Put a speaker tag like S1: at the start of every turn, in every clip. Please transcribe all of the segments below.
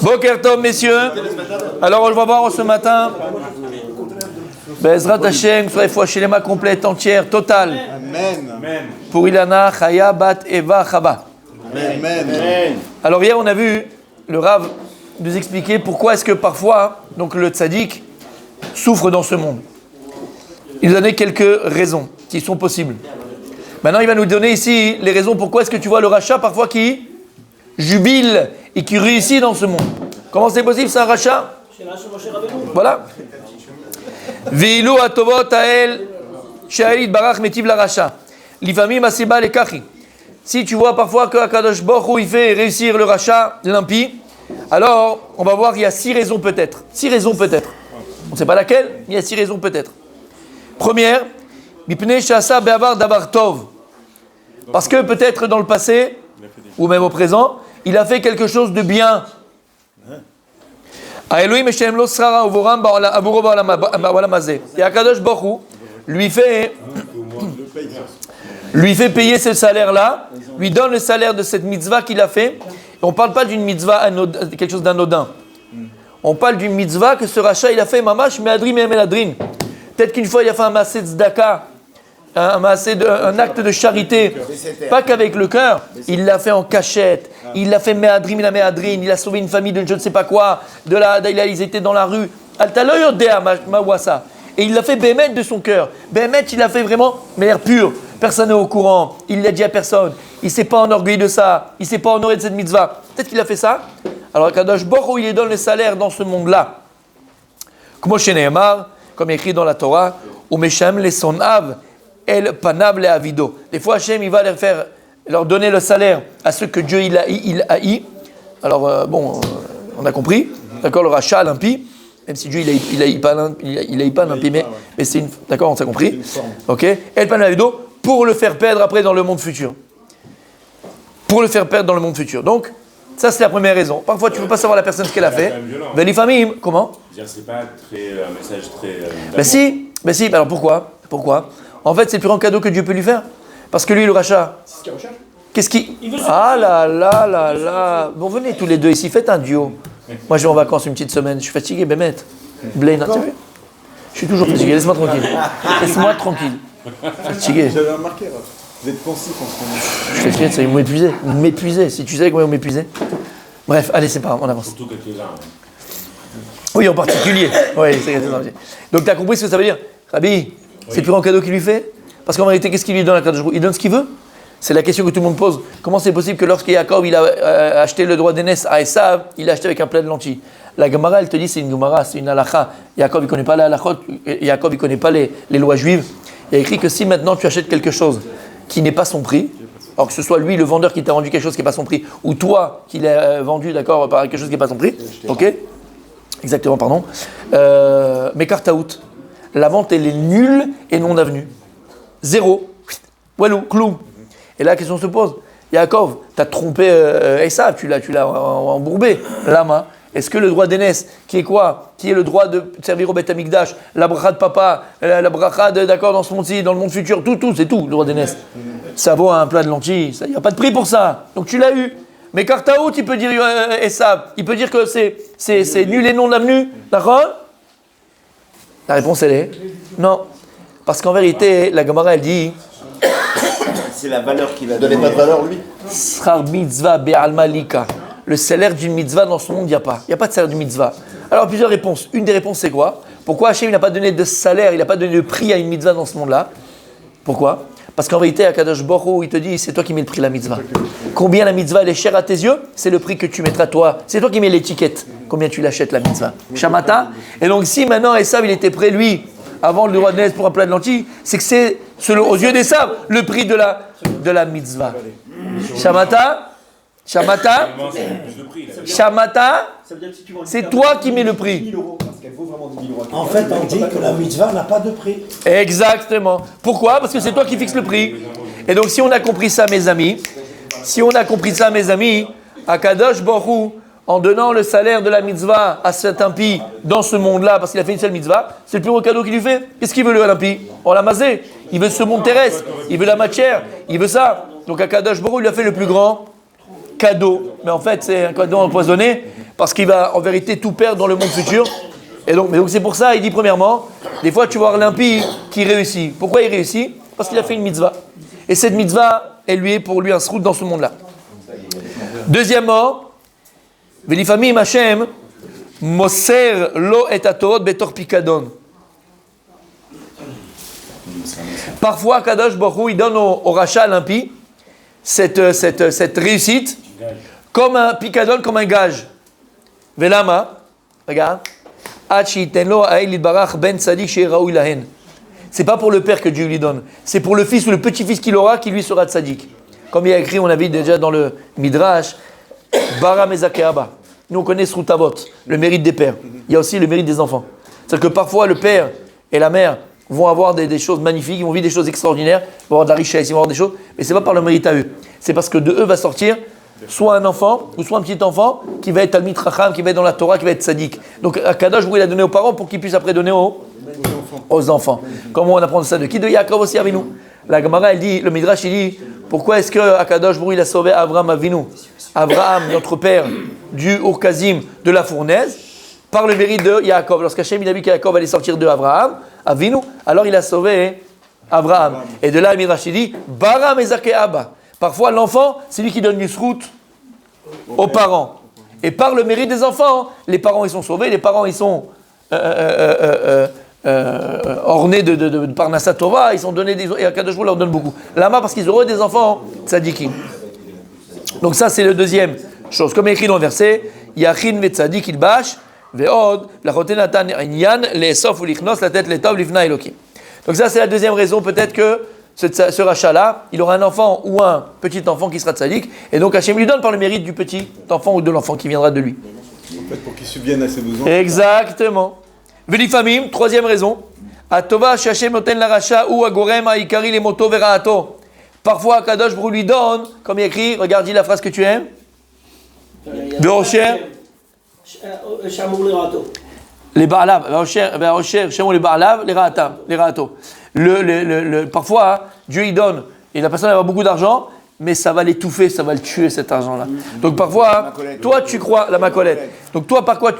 S1: Boker Tov, messieurs. Alors, on va voir ce matin. Bezrat Hashem, soit fois chez les mains complète, entière, totale.
S2: Amen.
S1: Pour Ilana, Chaya, Bat, Eva, Chaba.
S2: Amen.
S1: Alors, hier, on a vu le Rav nous expliquer pourquoi est-ce que parfois, donc le tzaddik souffre dans ce monde. Il nous donnait quelques raisons qui sont possibles. Maintenant, il va nous donner ici les raisons pourquoi est-ce que tu vois le rachat parfois qui jubile et qui réussit dans ce monde. Comment c'est possible, c'est un rachat? Voilà. Ve'ilu atovot ha'el she'el barach metiv la rachat. Livamim asiba lekachi. Si tu vois parfois que Akadosh Baruch Hu il fait réussir le rachat, l'impie, alors on va voir il y a 6 raisons peut-être. 6 raisons peut-être. On ne sait pas laquelle, mais il y a 6 raisons peut-être. Première, mipnei she'asa be'avar davar tov. Parce que peut-être dans le passé, ou même au présent, il a fait quelque chose de bien. Et Akadosh Baruch Hu lui fait payer ce salaire-là, lui donne le salaire de cette mitzvah qu'il a fait. Et on ne parle pas d'une mitzvah, quelque chose d'anodin. On parle d'une mitzvah que ce rachat il a fait, mamash me'adrin et me'adrin. Peut-être qu'une fois il a fait un massé de tzedaka, un acte de charité, pas qu'avec le cœur, il l'a fait en cachette, il l'a fait me'adrim, il a sauvé une famille de je ne sais pas quoi, ils étaient dans la rue, et il l'a fait bémet de son cœur, bémet il l'a fait vraiment, mais l'air pur, personne n'est au courant, il l'a dit à personne, il ne s'est pas enorgueilli de ça, il ne s'est pas honoré de cette mitzvah, peut-être qu'il a fait ça, alors Kadosh Baruch Hu il lui donne le salaire dans ce monde-là, comme écrit dans la Torah, ou Meshem les son av, El panav le avido. Des fois, Hachem, il va leur donner le salaire à ceux que Dieu il haït. Alors, on a compris. D'accord, le rachat, l'impie. Même si Dieu, il haït pas l'impie, mais c'est une... D'accord, on s'est compris. Ok. El panav le avido, pour le faire perdre après dans le monde futur. Pour le faire perdre dans le monde futur. Donc, ça, c'est la première raison. Parfois, tu ne peux pas savoir la personne ce qu'elle a fait. Mais les familles, comment?
S3: C'est pas un message très...
S1: Ben si, alors pourquoi? En fait, c'est le plus grand cadeau que Dieu peut lui faire. Parce que lui, le rachat.
S4: C'est ce qu'il recherche.
S1: Qu'est-ce qui. Ah là. Bon, venez tous les deux ici, faites un duo. Moi, je vais en vacances une petite semaine. Je suis fatigué, Bémet. Blaine, tu as vu? Je suis toujours fatigué, laisse-moi tranquille. Fatigué.
S2: J'avais remarqué, vous êtes pensif en ce moment.
S1: Je suis fatigué, ça va m'épuiser. Si tu savais comment m'épuiser. Bref, allez, c'est pas grave, on avance.
S3: Surtout quelques-uns.
S1: Oui, en particulier. Oui, c'est donc, tu as compris ce que ça veut dire? Rabbi, c'est le plus grand cadeau qu'il lui fait? Parce qu'en réalité, qu'est-ce qu'il lui donne à Kadosh Baruch Hu? Il donne ce qu'il veut? C'est la question que tout le monde pose. Comment c'est possible que lorsque Yaakov il a acheté le droit d'aînesse à Esav, il l'a acheté avec un plat de lentilles? La Gemara, elle te dit c'est une Gemara, c'est une halakha. Yaakov, il ne connaît pas la halachot, Yaakov, il ne connaît pas les lois juives. Il y a écrit que si maintenant tu achètes quelque chose qui n'est pas son prix, alors que ce soit lui, le vendeur, qui t'a vendu quelque chose qui n'est pas son prix, ou toi qui l'as vendu, d'accord, par quelque chose qui n'est pas son prix, ok? Exactement, pardon. Mais cartaout. La vente, elle est nulle et non avenue. 0. Walou, clou. Et là, la question se pose. Yaakov, tu as trompé Esav, tu l'as embourbé. Lama. Est-ce que le droit d'aînesse, qui est quoi? Qui est le droit de servir au Beth Amikdash, la bracha de papa, la bracha d'accord, dans ce monde-ci, dans le monde futur, tout, c'est tout, le droit d'aînesse. Ça vaut un plat de lentilles, il n'y a pas de prix pour ça. Donc tu l'as eu. Mais Kartaout, il peut dire Esav, il peut dire que c'est nul et non avenu. D'accord? La réponse, elle est non. Parce qu'en vérité, la Gemara, elle dit
S5: c'est la valeur qu'il a
S2: Vous n'avez pas de valeur, lui?
S1: Srar mitzvah be'alma lika. Le salaire d'une mitzvah dans ce monde, il n'y a pas. Il n'y a pas de salaire d'une mitzvah. Alors, plusieurs réponses. Une des réponses, c'est quoi? Pourquoi Hachem n'a pas donné de salaire, il n'a pas donné de prix à une mitzvah dans ce monde-là? Pourquoi? Parce qu'en vérité, à Kadosh Baruch Hu, il te dit, c'est toi qui mets le prix de la mitzvah. Combien la mitzvah elle est chère à tes yeux? C'est le prix que tu mettras toi. C'est toi qui mets l'étiquette. Combien tu l'achètes la mitzvah? Shamata. Et donc, si maintenant Esav, il était prêt, lui, avant le droit de naissance pour un plat de lentilles, c'est que c'est, aux yeux d'Esav, le prix de la mitzvah. Shamata. Shamata, c'est toi qui mets le prix.
S4: En fait, on dit que la mitzvah n'a pas de prix.
S1: Exactement. Pourquoi? Parce que c'est toi qui fixes le prix. Et donc, si on a compris ça, mes amis, Akadosh Baruch Hu, en donnant le salaire de la mitzvah à cet impie dans ce monde-là, parce qu'il a fait une seule mitzvah, c'est le plus gros cadeau qu'il lui fait. Qu'est-ce qu'il veut, l'impie? On l'a masé. Il veut ce monde terrestre. Il veut la matière. Il veut ça. Donc, Akadosh Baruch Hu lui a fait le plus grand cadeau. Mais en fait, c'est un cadeau empoisonné parce qu'il va en vérité tout perdre dans le monde futur. Et donc, mais donc c'est pour ça, il dit premièrement, des fois tu vas voir l'impie qui réussit. Pourquoi il réussit? Parce qu'il a fait une mitzvah. Et cette mitzvah, elle lui est pour lui un srout dans ce monde-là. Deuxièmement, Velifamim Hashem moser lo et atorot betor pikadon. Parfois, Kadosh Baruch Hu, il donne au rachat, à l'impie, cette réussite, comme un pikadon, comme un gage. Velama, regarde. C'est pas pour le père que Dieu lui donne, c'est pour le fils ou le petit-fils qu'il aura qui lui sera tzaddik. Comme il y a écrit, on a vu déjà dans le Midrash, Bara Mezakeaba. Nous on connaît Srutavot, le mérite des pères. Il y a aussi le mérite des enfants. C'est-à-dire que parfois le père et la mère vont avoir des choses magnifiques, ils vont vivre des choses extraordinaires, ils vont avoir de la richesse, ils vont avoir des choses, mais c'est pas par le mérite à eux. C'est parce que de eux va sortir soit un enfant, ou soit un petit enfant qui va être Talmid Chacham, qui va être dans la Torah, qui va être tzaddik. Donc Akadosh, il a donné aux parents pour qu'ils puissent après donner aux enfants. Comment on apprend ça de qui? De Yaakov aussi Avinu. La Gemara, elle dit, le Midrash, il dit, pourquoi est-ce que Akadosh, il a sauvé Abraham Avinu? Abraham, notre père, du Ur-Kazim, de la fournaise, par le mérite de Yaakov. Lorsqu'Hachem, il a vu qu'Yaakov allait sortir de Abraham, Avinu, alors il a sauvé Abraham. Et de là, le Midrash, il dit, Bara Mezake Abba. Parfois, l'enfant, c'est lui qui donne du srout aux parents. Et par le mérite des enfants, les parents, ils sont sauvés, les parents, ils sont ornés de Parnassa Tova, ils sont donnés des... Et Akadosh leur donne beaucoup. Lama, parce qu'ils auront des enfants tzadikim. Donc ça, c'est le deuxième chose. Comme écrit dans le verset, Yachin ve tzadik ilbash, ve'od, lachotenatan inyan, le'esof ou lichnos, la tête letov, livna elokim. Donc ça, c'est la deuxième raison, peut-être que ce rachat-là, il aura un enfant ou un petit enfant qui sera tzadik, et donc Hachem lui donne par le mérite du petit enfant ou de l'enfant qui viendra de lui.
S2: En fait, pour qu'il subvienne à ses besoins.
S1: Exactement. Velifamim, troisième raison. Atova Hachem noten la racha ou agorem haikari le moto veraato. Parfois, Kadosh Brou lui donne, comme il écrit, regarde, dis la phrase que tu aimes. Be'osher. Les Baalav, Be'osher, Shemou les Baalav, les Raato. Parfois, Dieu il donne, et la personne va avoir beaucoup d'argent, mais ça va l'étouffer, ça va le tuer cet argent-là. Donc parfois, toi tu crois, la macolette. Donc toi, parfois,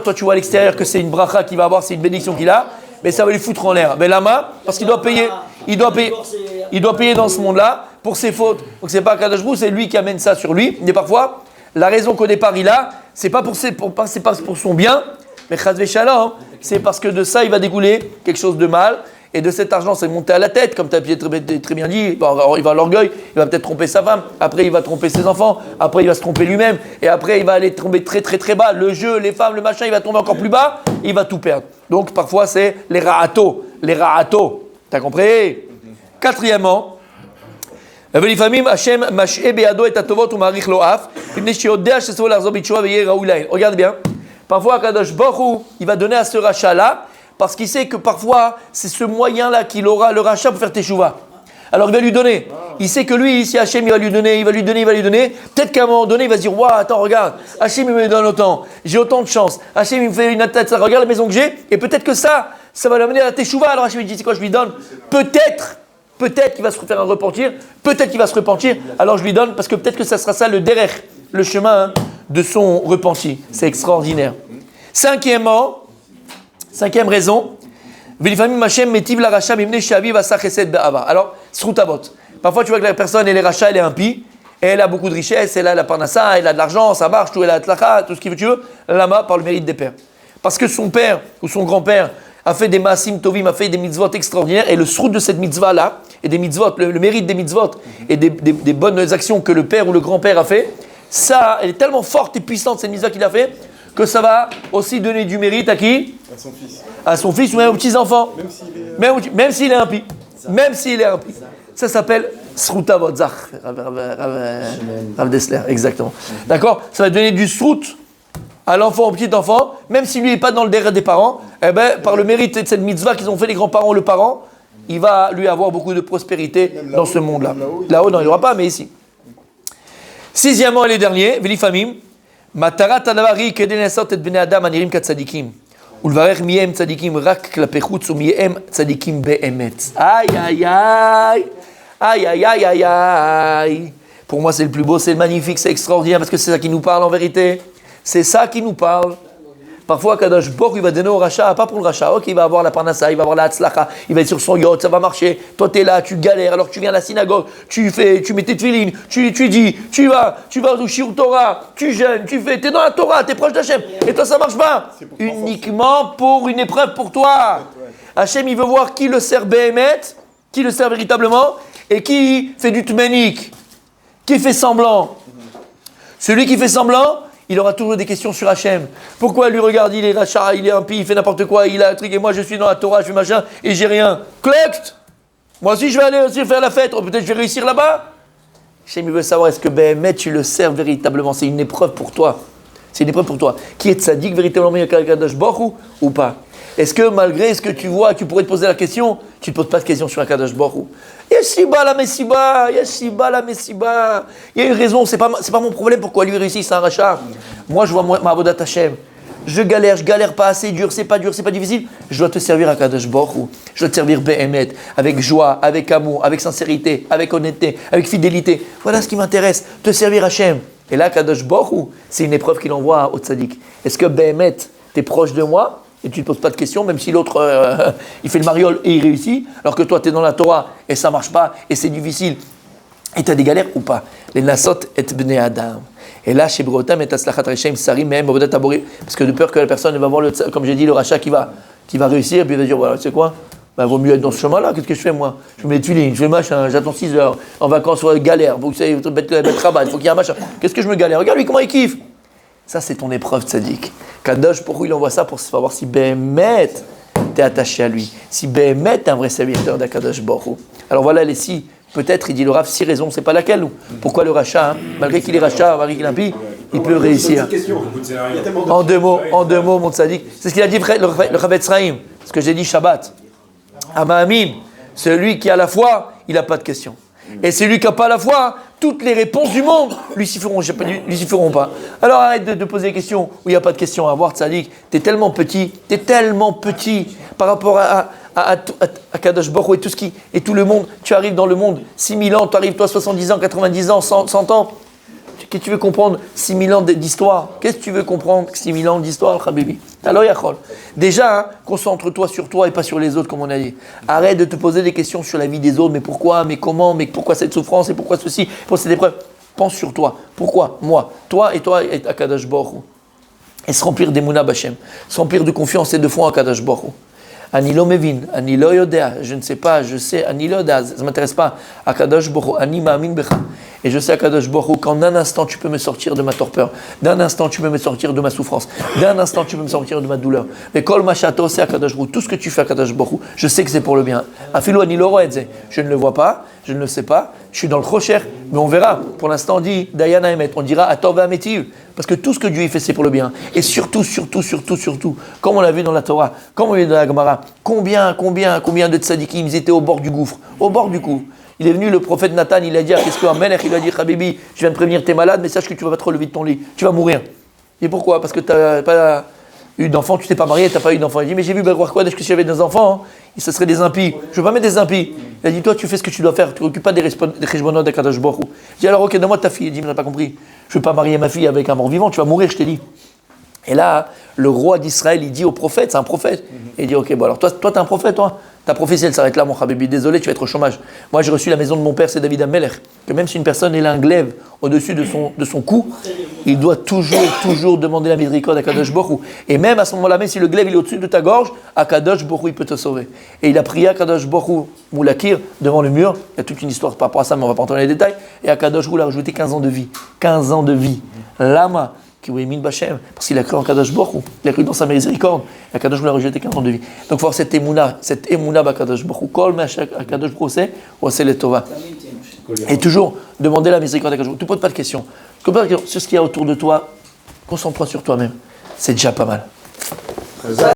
S1: toi tu vois à l'extérieur que c'est une bracha qu'il va avoir, c'est une bénédiction qu'il a, mais ça va lui foutre en l'air. Mais lama, parce qu'il doit payer, il doit payer dans ce monde-là pour ses fautes. Donc c'est pas Kadosh Brou, c'est lui qui amène ça sur lui. Mais parfois, la raison qu'au départ il a, c'est pas pour son bien, mais Chazvé Shalom, c'est parce que de ça il va découler quelque chose de mal. Et de cet argent, c'est monté à la tête, comme tu as très bien dit. Il va à l'orgueil, il va peut-être tromper sa femme, après il va tromper ses enfants, après il va se tromper lui-même, et après il va aller tomber très très très bas. Le jeu, les femmes, le machin, il va tomber encore plus bas, et il va tout perdre. Donc parfois c'est les ra'ato. T'as compris? Quatrièmement, regarde bien. Parfois Kadosh Baruch Hu, il va donner à ce rachat-là, parce qu'il sait que parfois, c'est ce moyen-là qu'il aura le rachat pour faire teshuva. Alors il va lui donner. Il sait que lui, si Hachem, il va lui donner. Peut-être qu'à un moment donné, il va se dire, waouh, attends, regarde, Hachem, il me donne autant. J'ai autant de chance. Hachem, il me fait une tête, ça, regarde la maison que j'ai. Et peut-être que ça va l'amener à la teshuva. Alors Hachem, il dit, c'est quoi, je lui donne. Peut-être qu'il va se faire un repentir. Peut-être qu'il va se repentir. Alors je lui donne, parce que peut-être que ça sera ça le derech, le chemin de son repenti. C'est extraordinaire. Cinquième raison, alors, srutavot. Parfois, tu vois que la personne, elle est rachat, elle est impie, et elle a beaucoup de richesse, elle a la parnassa, elle a de l'argent, ça marche, tout, elle a tlaka, tout ce que tu veux, lama par le mérite des pères. Parce que son père ou son grand-père a fait des maasim tovim, a fait des mitzvot extraordinaires, et le srout de cette mitzvah-là, et des mitzvot, le mérite des mitzvot, et des bonnes actions que le père ou le grand-père a fait, ça, elle est tellement forte et puissante, cette mitzvah qu'il a fait, que ça va aussi donner du mérite à qui?
S2: À son fils.
S1: À son fils ou même aux petits-enfants. Même s'il est impie. Ça s'appelle Srutavot Zach. Rav Dessler, exactement. D'accord? Ça va donner du srout à l'enfant, au petit-enfant, même s'il lui n'est pas dans le derrière des parents, par le mérite de cette mitzvah qu'ils ont fait les grands-parents ou le parent, il va lui avoir beaucoup de prospérité dans ce monde-là. Là-haut, non, il n'y aura pas, mais ici. Sixièmement et le dernier, Velifamim. מטרת הדבר היא כדי לנסות את בני אדם הנראים כצדיקים ולברך מי הם צדיקים רק כלפי חוץ ומי הם צדיקים באמת. Pour moi c'est le plus beau, c'est le magnifique, c'est extraordinaire parce que c'est ça qui nous parle en vérité. C'est ça qui nous parle. Parfois, Kadosh Baruch il va donner au rachat, pas pour le rachat. Ok, il va avoir la parnassa, il va avoir la hatzlacha, il va être sur son yacht, ça va marcher. Toi, tu es là, tu galères, alors que tu viens à la synagogue, tu mets tes tefilines, tu dis, tu vas au shiur Torah, tu jeûnes, tu es dans la Torah, tu es proche d'Hachem. Et toi, ça marche pas. Uniquement pour une épreuve pour toi. Hachem, il veut voir qui le sert Béhémet, qui le sert véritablement, et qui fait du tménik, qui fait semblant. Celui qui fait semblant, il aura toujours des questions sur Hachem. Pourquoi lui regarde, il est rachat, il est impie, il fait n'importe quoi, il a un truc, et moi je suis dans la Torah, je fais machin, et j'ai rien. Clect. Moi aussi je vais aller aussi faire la fête, peut-être je vais réussir là-bas. Hachem, il veut savoir, est-ce que Béhémet, tu le sers véritablement? C'est une épreuve pour toi. C'est une épreuve pour toi. Qui est tzaddik véritablement Akadosh Baruch ou pas? Est-ce que malgré ce que tu vois, tu pourrais te poser la question, tu ne te poses pas de question sur Akadosh Baruch? Yeshiba la Messiba, Yeshiba la Messiba. Il y a une raison, c'est pas mon problème pourquoi lui réussit, c'est un rachat. Moi, je vois ma Avodat Hashem. Je galère pas assez dur, c'est pas difficile. Je dois te servir Akadosh Baruch. Je dois te servir Béhémet, avec joie, avec amour, avec sincérité, avec honnêteté, avec fidélité. Voilà ce qui m'intéresse, te servir Hachem. Et là, Akadosh Baruch, c'est une épreuve qu'il envoie au tzaddik. Est-ce que Béhémet, tu es proche de moi? Et tu ne te poses pas de questions, même si l'autre, il fait le mariole et il réussit, alors que toi, tu es dans la Torah et ça ne marche pas et c'est difficile. Et tu as des galères ou pas? Les nasot et bnei adam. Et là, chez Brotam et Aslachat Reshem Sarim, même parce que de peur que la personne va voir, comme j'ai dit, le rachat qui va réussir, et puis il va dire, voilà, tu sais quoi? Ben, vaut mieux être dans ce chemin-là, qu'est-ce que je fais moi? Je mets les tuilines, je fais le machin, j'attends 6 heures, en vacances, galère, vous savez, mettre rabat, il faut qu'il y ait un machin. Qu'est-ce que je me galère? Regarde lui comment il kiffe! Ça, c'est ton épreuve tzaddik. Kadosh, pourquoi il envoie ça? Pour savoir si Béhémet, tu es attaché à lui. Si Béhémet, tu es un vrai serviteur d'Akadosh Baruch. Alors voilà les 6. Peut-être, il dit le Rav, 6 raisons. C'est pas laquelle? Pourquoi le rachat, malgré qu'il est rachat, malgré qu'il est impie, il peut réussir. En deux mots, mon tzaddik. C'est ce qu'il a dit le Chavetz Chaim. Ce que j'ai dit Shabbat. Amahamim, celui qui a la foi, il n'a pas de questions. Et celui qui n'a pas la foi, toutes les réponses du monde lui suffiront pas. Alors arrête de poser des questions où il n'y a pas de questions à avoir, tzaddik. T'es tellement petit par rapport à Kadosh Baruch et tout le monde. Tu arrives dans le monde, 6000 ans, tu arrives toi 70 ans, 90 ans, 100 ans. Qu'est-ce que tu veux comprendre 6000 ans d'histoire? Qu'est-ce que tu veux comprendre 6000 ans d'histoire, Habibi? Alors Yachol. Déjà, concentre-toi sur toi et pas sur les autres, comme on a dit. Arrête de te poser des questions sur la vie des autres. Mais pourquoi? Mais comment? Mais pourquoi cette souffrance? Et pourquoi ceci? Pourquoi cette épreuve? Pense sur toi. Pourquoi? Moi. Toi et Akadosh Baruch. Et se remplir d'Emunah B'Hashem. Se remplir de confiance et de foi en Akadosh Baruch. Ani lo mevin, ani lo yodea, je ne sais pas, je sais, ani lo yodea, ça ne m'intéresse pas. Akadosh Baruch, ani ma'amin becha. Et je sais, Akadosh Baruch, qu'en un instant, tu peux me sortir de ma torpeur. D'un instant, tu peux me sortir de ma souffrance. D'un instant, tu peux me sortir de ma douleur. Mais kol machato, c'est Akadosh Baruch. Tout ce que tu fais, Akadosh Baruch, je sais que c'est pour le bien. Afilo ani lo roedze. Je ne le vois pas, je ne le sais pas. Je suis dans le crocher, mais on verra. Pour l'instant, on dit Dayana Emet. On dira Atov Ametiv. Parce que tout ce que Dieu fait, c'est pour le bien. Et surtout, comme on l'a vu dans la Torah, comme on l'a vu dans la Gemara, combien de tzadikim, ils étaient au bord du gouffre. Au bord du gouffre. Il est venu, le prophète Nathan, il a dit à qu'est-ce qu'un melech, il a dit Habibi, je viens de prévenir, t'es malade, mais sache que tu vas pas te relever de ton lit. Tu vas mourir. Et pourquoi? Parce que tu n'as pas eu d'enfant, tu t'es pas marié, tu n'as pas eu d'enfant. Il dit, mais j'ai vu Belroir Kodesh que si j'avais des enfants, ce serait des impies. Je veux pas mettre des impies. Il a dit, toi, tu fais ce que tu dois faire, tu ne t'occupes pas des cheshbonot d'Akadosh Baruch Hu. Il dit, alors, ok, donne-moi ta fille. Il dit, mais tu n'as pas compris. Je ne veux pas marier ma fille avec un mort-vivant, tu vas mourir, je t'ai dit. Et là, le roi d'Israël, il dit au prophète, c'est un prophète. Et il dit, ok, bon, alors toi, t'es un prophète, toi. Ta prophétie, elle s'arrête là, mon Habibi. Désolé, tu vas être au chômage. Moi, j'ai reçu la maison de mon père, c'est David Amelech. Que même si une personne a un glaive au-dessus de son cou, il doit toujours demander la miséricorde à Kadosh Baruch Hu. Et même à ce moment-là, même si le glaive il est au-dessus de ta gorge, à Kadosh Baruch Hu, il peut te sauver. Et il a prié à Kadosh Baruch Hu, Moulakir, devant le mur. Il y a toute une histoire par rapport à ça, mais on va pas entrer dans les détails. Et à Kadosh Baruch Hu, il a rajouté 15 ans de vie. 15 ans de vie. Lama. Parce qu'il a cru en Kadosh Baruch Hu, il a cru dans sa miséricorde, et Kadosh Baruch Hu l'a rejeté 15 ans de vie. Donc il faut avoir cette émouna Kadosh Baruch Hu, kol mais Kadosh Baruch Hu, ou c'est le tova. Et toujours demander la miséricorde à Kadosh Baruch Hu. Tu ne poses pas de questions. Sur ce qu'il y a autour de toi, concentre-toi sur toi-même. C'est déjà pas mal.